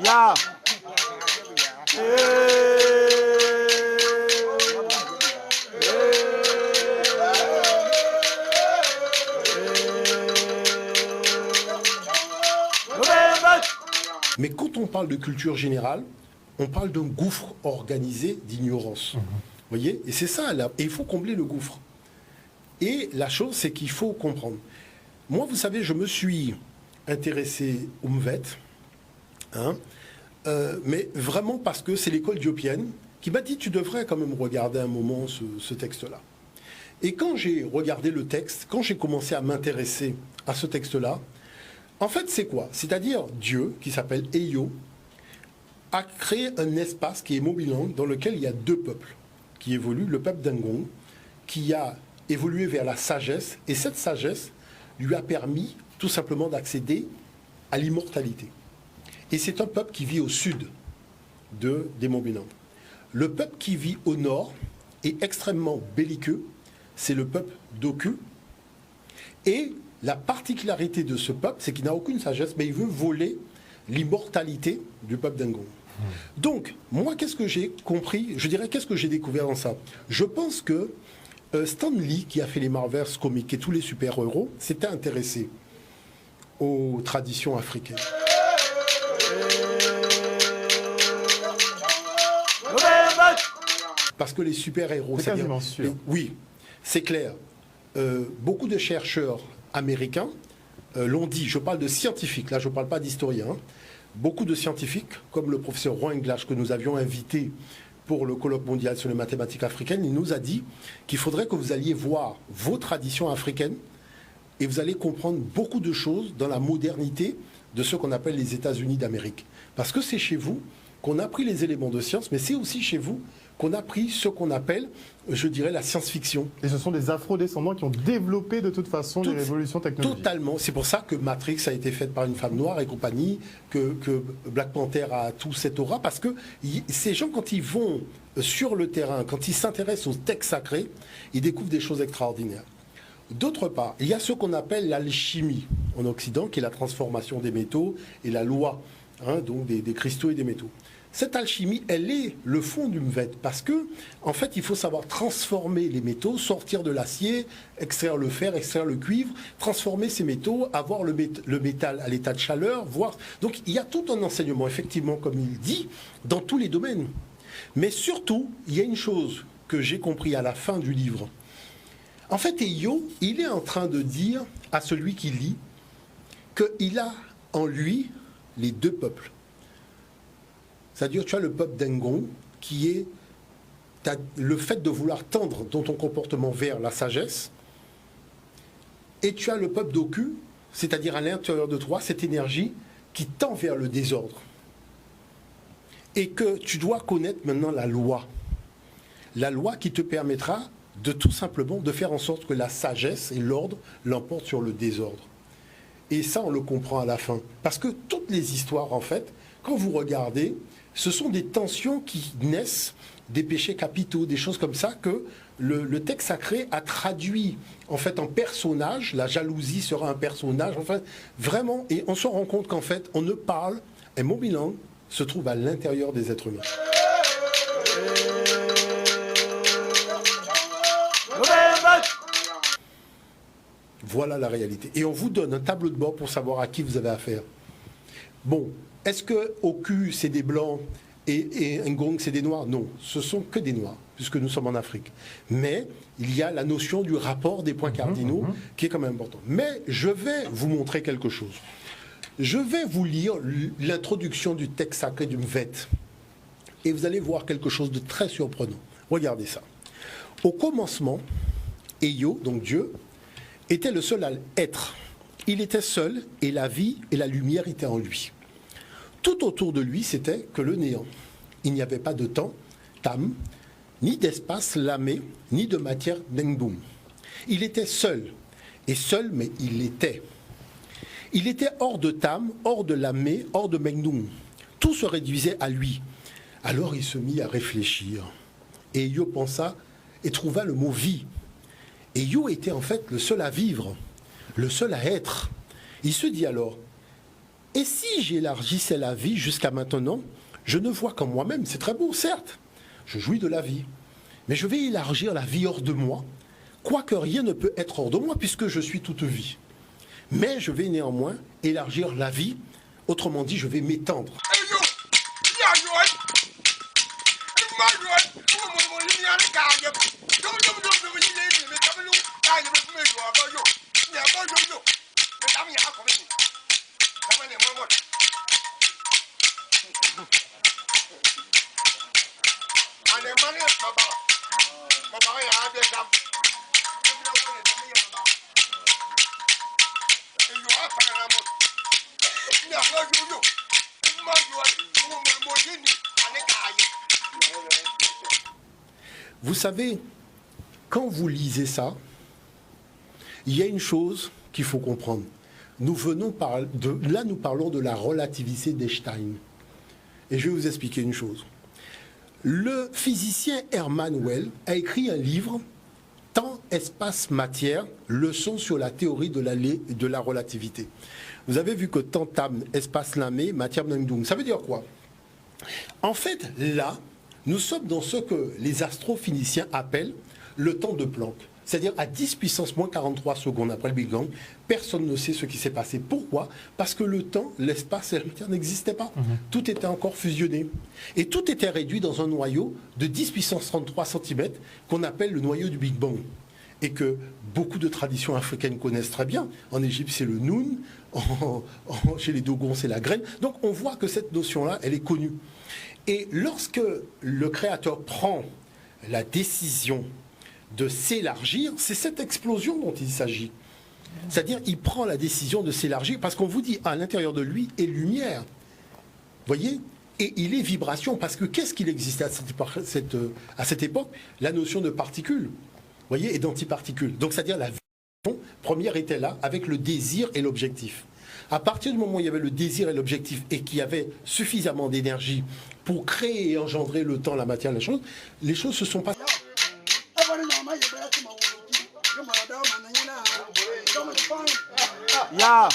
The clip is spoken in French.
Yeah. Mais quand on parle de culture générale, on parle d'un gouffre organisé d'ignorance. Vous voyez? Et c'est ça, là. Et il faut combler le gouffre. Et la chose, c'est qu'il faut comprendre. Moi, vous savez, je me suis intéressé au MVET, mais vraiment parce que c'est l'école diopienne qui m'a dit, tu devrais quand même regarder un moment ce texte-là. Et quand j'ai regardé le texte, quand j'ai commencé à m'intéresser à ce texte-là, en fait, c'est quoi? C'est-à-dire Dieu, qui s'appelle Eyo, a créé un espace qui est Mobilang, dans lequel il y a deux peuples qui évoluent. Le peuple d'Ngong, qui a évolué vers la sagesse, et cette sagesse lui a permis tout simplement d'accéder à l'immortalité. Et c'est un peuple qui vit au sud des Mobilang. Le peuple qui vit au nord est extrêmement belliqueux, c'est le peuple d'Oku. Et la particularité de ce peuple, c'est qu'il n'a aucune sagesse, mais il veut voler l'immortalité du peuple d'Ngong. Donc, moi, qu'est-ce que j'ai compris? Je dirais, qu'est-ce que j'ai découvert dans ça? Je pense que Stan Lee, qui a fait les Marvels comics et tous les super-héros, s'était intéressé aux traditions africaines. Parce que les super-héros... C'est quasiment sûr. Oui, c'est clair. Beaucoup de chercheurs américains l'ont dit. Je parle de scientifiques, là je ne parle pas d'historiens. Beaucoup de scientifiques, comme le professeur Roy English que nous avions invité pour le colloque mondial sur les mathématiques africaines, il nous a dit qu'il faudrait que vous alliez voir vos traditions africaines et vous allez comprendre beaucoup de choses dans la modernité de ce qu'on appelle les États-Unis d'Amérique. Parce que c'est chez vous qu'on a pris les éléments de science, mais c'est aussi chez vous qu'on a pris ce qu'on appelle, je dirais, la science-fiction. Et ce sont des afro-descendants qui ont développé de toute façon les révolutions technologiques. Totalement. C'est pour ça que Matrix a été faite par une femme noire et compagnie, que Black Panther a tout cette aura, parce que ces gens, quand ils vont sur le terrain, quand ils s'intéressent aux textes sacrés, ils découvrent des choses extraordinaires. D'autre part, il y a ce qu'on appelle l'alchimie en Occident, qui est la transformation des métaux et la loi, donc des cristaux et des métaux. Cette alchimie, elle est le fond du MVET, parce que, en fait, il faut savoir transformer les métaux, sortir de l'acier, extraire le fer, extraire le cuivre, transformer ces métaux, avoir le métal à l'état de chaleur, voir... Donc, il y a tout un enseignement, effectivement, comme il dit, dans tous les domaines. Mais surtout, il y a une chose que j'ai compris à la fin du livre. En fait, Eyo, il est en train de dire à celui qui lit qu'il a en lui les deux peuples. C'est-à-dire, tu as le peuple d'Ngong, qui est le fait de vouloir tendre dans ton comportement vers la sagesse. Et tu as le peuple d'Oku, c'est-à-dire à l'intérieur de toi, cette énergie qui tend vers le désordre. Et que tu dois connaître maintenant la loi. La loi qui te permettra de tout simplement de faire en sorte que la sagesse et l'ordre l'emportent sur le désordre. Et ça, on le comprend à la fin. Parce que toutes les histoires, en fait, quand vous regardez, ce sont des tensions qui naissent des péchés capitaux, des choses comme ça que le texte sacré a traduit en fait en personnage. La jalousie sera un personnage. Enfin, vraiment, et on se rend compte qu'en fait, on ne parle, et Mobilang se trouve à l'intérieur des êtres humains. Voilà la réalité. Et on vous donne un tableau de bord pour savoir à qui vous avez affaire. Bon, est-ce que Oku, c'est des blancs et Ngong, c'est des noirs? Non, ce sont que des noirs, puisque nous sommes en Afrique. Mais il y a la notion du rapport des points cardinaux qui est quand même important. Mais je vais vous montrer quelque chose. Je vais vous lire l'introduction du texte sacré du MVET. Et vous allez voir quelque chose de très surprenant. Regardez ça. Au commencement, Eyo, donc Dieu, était le seul à être. Il était seul et la vie et la lumière étaient en lui. Tout autour de lui, c'était que le néant. Il n'y avait pas de temps, tam, ni d'espace, lamé, ni de matière, dengbum. Il était seul, et seul, mais il était. Il était hors de tam, hors de lamé, hors de mengdum. Tout se réduisait à lui. Alors il se mit à réfléchir. Et Yo pensa et trouva le mot vie. Et Yo était en fait le seul à vivre. le seul à être. Il se dit alors, et si j'élargissais la vie jusqu'à maintenant, je ne vois qu'en moi-même, c'est très beau, certes, je jouis de la vie, mais je vais élargir la vie hors de moi, quoique rien ne peut être hors de moi puisque je suis toute vie. Mais je vais néanmoins élargir la vie, autrement dit, je vais m'étendre. Vous savez, quand vous lisez ça, il y a une chose qu'il faut comprendre. Nous parlons de la relativité d'Einstein. Et je vais vous expliquer une chose. Le physicien Hermann Weyl a écrit un livre, Temps, espace, matière, leçon sur la théorie de la relativité. Vous avez vu que temps, tam, espace, lamé, matière, mnangdung. Ça veut dire quoi? En fait, là, nous sommes dans ce que les astrophysiciens appellent le temps de Planck. C'est-à-dire à 10 puissance moins 43 secondes après le Big Bang, personne ne sait ce qui s'est passé. Pourquoi? Parce que le temps, l'espace et la matière n'existaient pas. Tout était encore fusionné. Et tout était réduit dans un noyau de 10 puissance 33 cm qu'on appelle le noyau du Big Bang. Et que beaucoup de traditions africaines connaissent très bien. En Égypte, c'est le Noun. Chez les Dogons, c'est la graine. Donc on voit que cette notion-là, elle est connue. Et lorsque le Créateur prend la décision de s'élargir, c'est cette explosion dont il s'agit. C'est-à-dire, il prend la décision de s'élargir parce qu'on vous dit, à l'intérieur de lui est lumière. Voyez? Et il est vibration, parce que qu'est-ce qu'il existait à cette époque? La notion de particules, voyez, et d'antiparticules. Donc, c'est-à-dire la vibration première était là, avec le désir et l'objectif. À partir du moment où il y avait le désir et l'objectif, et qu'il y avait suffisamment d'énergie pour créer et engendrer le temps, la matière, les choses se sont passées. Yeah.